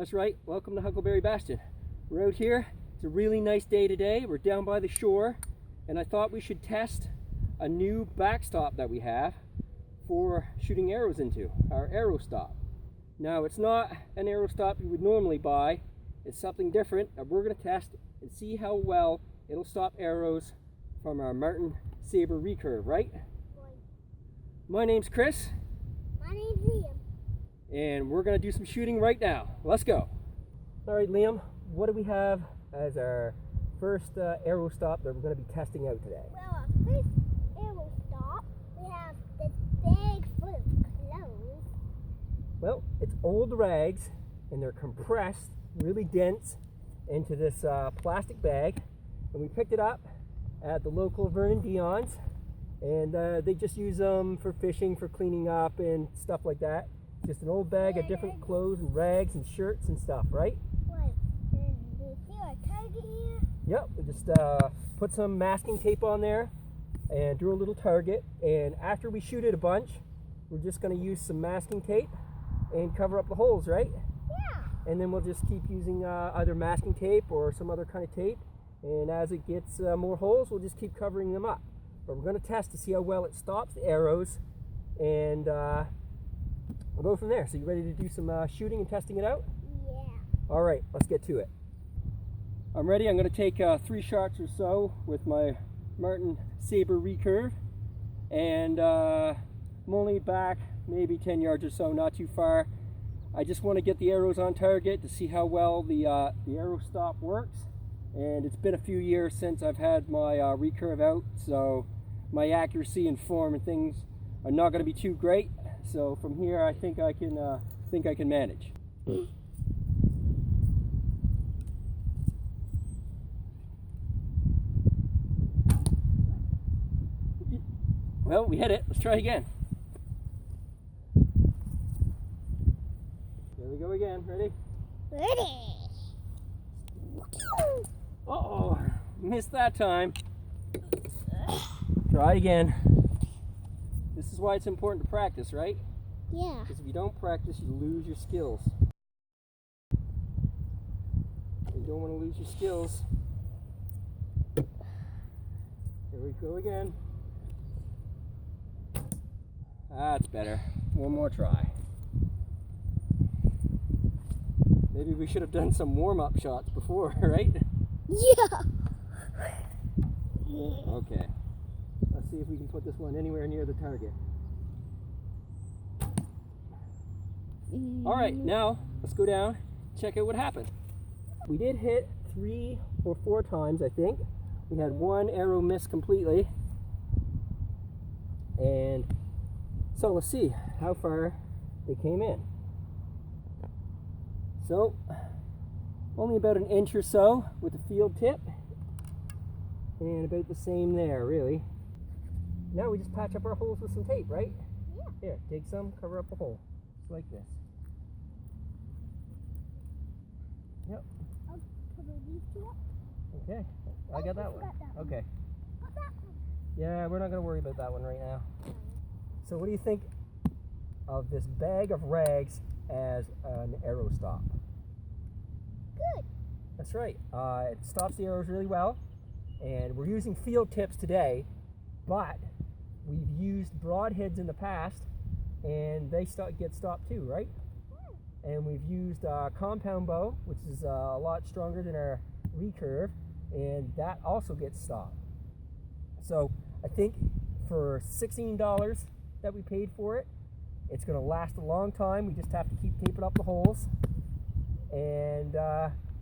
That's right, welcome to Huckleberry Bastion. We're out here, it's a really nice day today. We're down by the shore, and I thought we should test a new backstop that we have for shooting arrows into, our arrow stop. Now, it's not an arrow stop you would normally buy. It's something different that we're going to test and see how well it'll stop arrows from our Martin Saber recurve, right? My name's Chris. My name's Liam. And we're going to do some shooting right now. Let's go. All right, Liam, what do we have as our first arrow stop that we're going to be testing out today? Well, our first arrow stop, we have this bag full of clothes. Well, it's old rags, and they're compressed, really dense, into this plastic bag. And we picked it up at the local Vernon Dion's, and they just use them for fishing, for cleaning up, and stuff like that. Just an old bag of different clothes and rags and shirts and stuff, right? Right. And do you see our target here? Yep, we just put some masking tape on there and drew a little target. And after we shoot it a bunch, we're just going to use some masking tape and cover up the holes, right? Yeah. And then we'll just keep using either masking tape or some other kind of tape. And as it gets more holes, we'll just keep covering them up. But we're going to test to see how well it stops the arrows, and we'll go from there. So you ready to do some shooting and testing it out? Yeah. All right, let's get to it. I'm ready. I'm going to take 3 shots or so with my Martin Saber recurve, and I'm only back maybe 10 yards or so, not too far. I just want to get the arrows on target to see how well the arrow stop works. And it's been a few years since I've had my recurve out, so my accuracy and form and things are not going to be too great. So from here, I think I can manage. Well, we hit it. Let's try again. There we go again. Ready? Ready. Uh-oh, missed that time. Try again. This is why it's important to practice, right? Yeah. Because if you don't practice, you lose your skills. You don't want to lose your skills. Here we go again. That's better. One more try. Maybe we should have done some warm-up shots before, right? Yeah. Okay. Let's see if we can put this one anywhere near the target. All right, now let's go down, check out what happened. We did hit 3 or 4 times, I think. We had 1 arrow miss completely. And so let's see how far they came in. So, only about an inch or so with the field tip, and about the same there, really. Now we just patch up our holes with some tape, right? Yeah. Here, dig some, cover up a hole, just like this. Yep. I'll cover these 2 up. Okay, I got that one. Okay. Got that one. Yeah, we're not going to worry about that one right now. So what do you think of this bag of rags as an arrow stop? Good. That's right. It stops the arrows really well, and we're using field tips today, but we've used broadheads in the past, and they get stopped too, right? And we've used compound bow, which is a lot stronger than our recurve, and that also gets stopped. So I think for $16 that we paid for it, it's going to last a long time. We just have to keep taping up the holes, and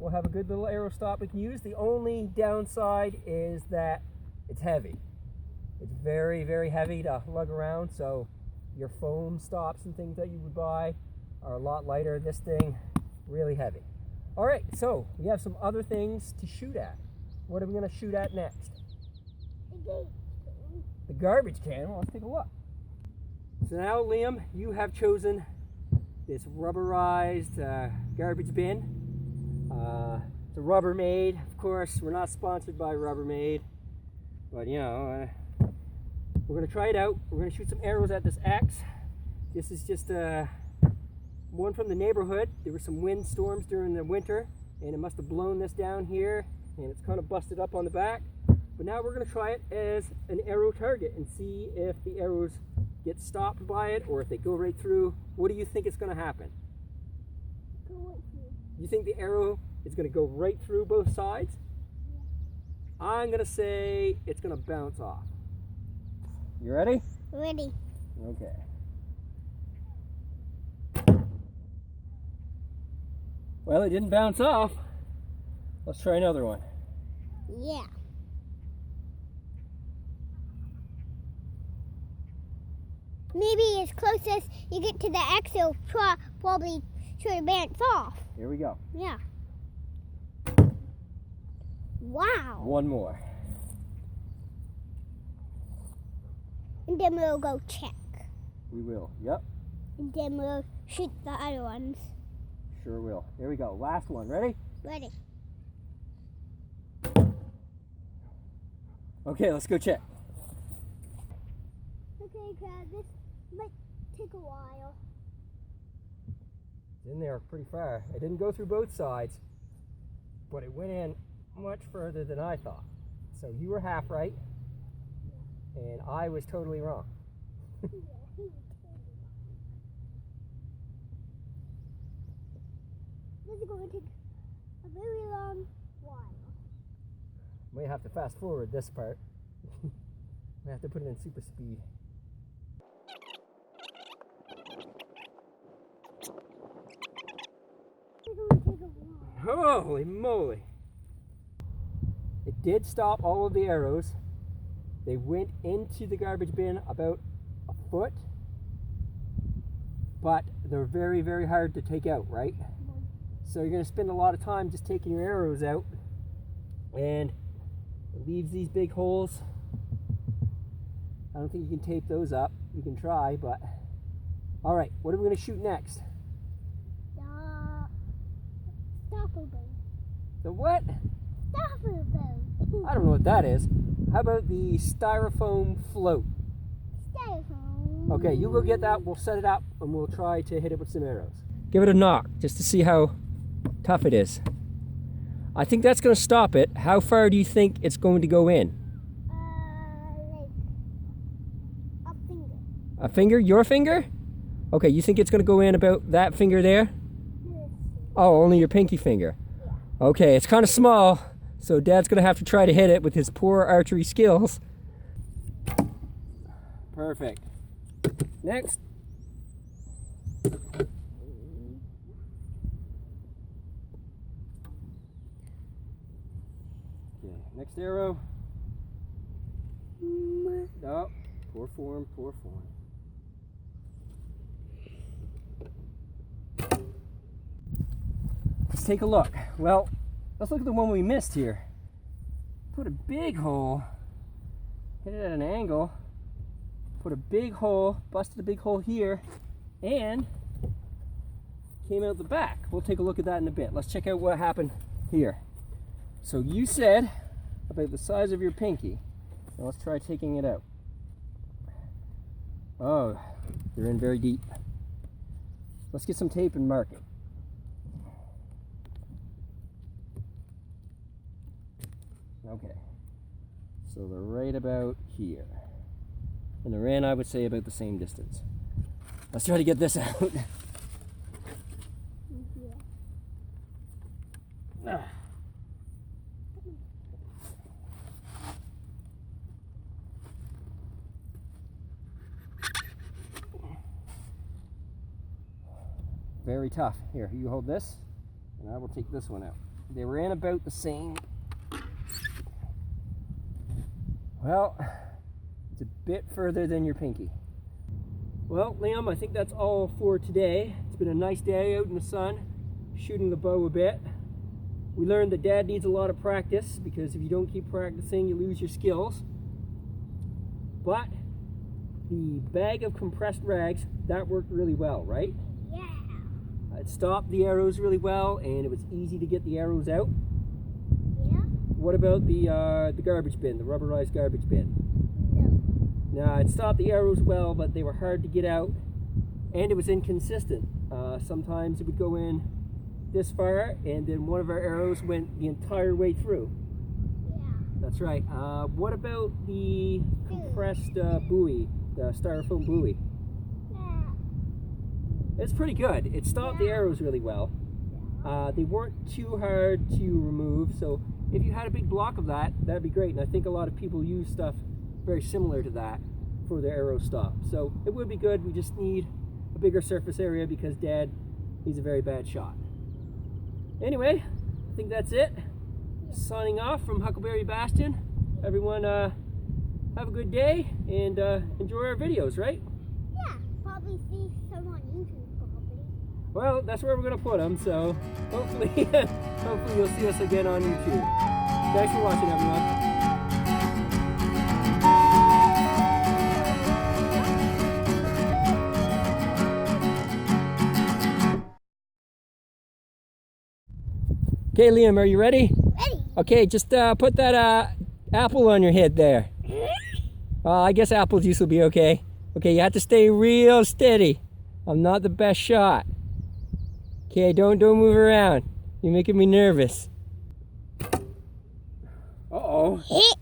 we'll have a good little arrow stop we can use. The only downside is that it's heavy. It's very, very heavy to lug around, so your foam stops and things that you would buy are a lot lighter. This thing, really heavy. All right, so we have some other things to shoot at. What are we going to shoot at next? The gate. The garbage can. Well, let's take a look. So now, Liam, you have chosen this rubberized garbage bin. It's a Rubbermaid. Of course, we're not sponsored by Rubbermaid, but you know, we're going to try it out. We're going to shoot some arrows at this X. This is just a one from the neighborhood. There were some wind storms during the winter, and it must have blown this down here, and it's kind of busted up on the back. But now we're going to try it as an arrow target and see if the arrows get stopped by it or if they go right through. What do you think is going to happen? Go right through. You think the arrow is going to go right through both sides? Yeah. I'm going to say it's going to bounce off. You ready? Ready. Okay. Well, it didn't bounce off. Let's try another one. Yeah. Maybe as close as you get to the X, it'll probably try to bounce off. Here we go. Yeah. Wow. One more. And then we'll go check. We will. Yep. And then we'll shoot the other ones. Sure will. Here we go. Last one. Ready? Ready. Okay, let's go check. Okay, Crab, this might take a while. It's in there pretty far. It didn't go through both sides, but it went in much further than I thought. So you were half right, and I was totally wrong. This is going to take a very long while. Might have to fast forward this part. Might have to put it in super speed. This is going to take a while. Holy moly! It did stop all of the arrows. They went into the garbage bin about a foot, but they're very, very hard to take out, right? So you're going to spend a lot of time just taking your arrows out, and it leaves these big holes. I don't think you can tape those up. You can try, but all right, what are we going to shoot next? The stopper boat. The what? Stopper boat. I don't know what that is. How about the styrofoam float? Styrofoam. Okay, you go get that. We'll set it up, and we'll try to hit it with some arrows. Give it a knock, just to see how tough it is. I think that's going to stop it. How far do you think it's going to go in? Like a finger. A finger? Your finger? Okay, you think it's going to go in about that finger there? This. Oh, only your pinky finger. Okay, it's kind of small, so Dad's going to have to try to hit it with his poor archery skills. Perfect. Next. Okay, next arrow. Oh, poor form, poor form. Let's take a look. Well, let's look at the one we missed here. Put a big hole, hit it at an angle, put a big hole, busted a big hole here, and came out the back. We'll take a look at that in a bit. Let's check out what happened here. So you said about the size of your pinky. Now let's try taking it out. Oh, they're in very deep. Let's get some tape and mark it. Okay, so they're right about here. And they're in, I would say, about the same distance. Let's try to get this out. Ah. Very tough. Here, you hold this, and I will take this one out. They were in about the same. Well, it's a bit further than your pinky. Well, Liam, I think that's all for today. It's been a nice day out in the sun, shooting the bow a bit. We learned that Dad needs a lot of practice, because if you don't keep practicing, you lose your skills. But the bag of compressed rags, that worked really well, right? Yeah. It stopped the arrows really well, and it was easy to get the arrows out. Yeah. What about the garbage bin, the rubberized garbage bin? No. Now, it stopped the arrows well, but they were hard to get out, and it was inconsistent. Sometimes it would go in this far, and then one of our arrows went the entire way through. Yeah. That's right. What about the compressed buoy, the styrofoam buoy? Yeah. It's pretty good. It stopped the arrows really well. They weren't too hard to remove, so if you had a big block of that, that'd be great. And I think a lot of people use stuff very similar to that for their arrow stop. So it would be good. We just need a bigger surface area because Dad, he's a very bad shot. Anyway, I think that's it. Signing off from Huckleberry Bastion. Everyone have a good day and enjoy our videos, right? Yeah. Probably see some on YouTube probably. Well, that's where we're going to put them, so hopefully, hopefully you'll see us again on YouTube. Thanks for watching, everyone. Okay, Liam, are you ready? Ready? Okay, just put that apple on your head there. I guess apple juice will be okay. Okay, you have to stay real steady. I'm not the best shot. Okay, don't move around. You're making me nervous. Uh-oh. Hit.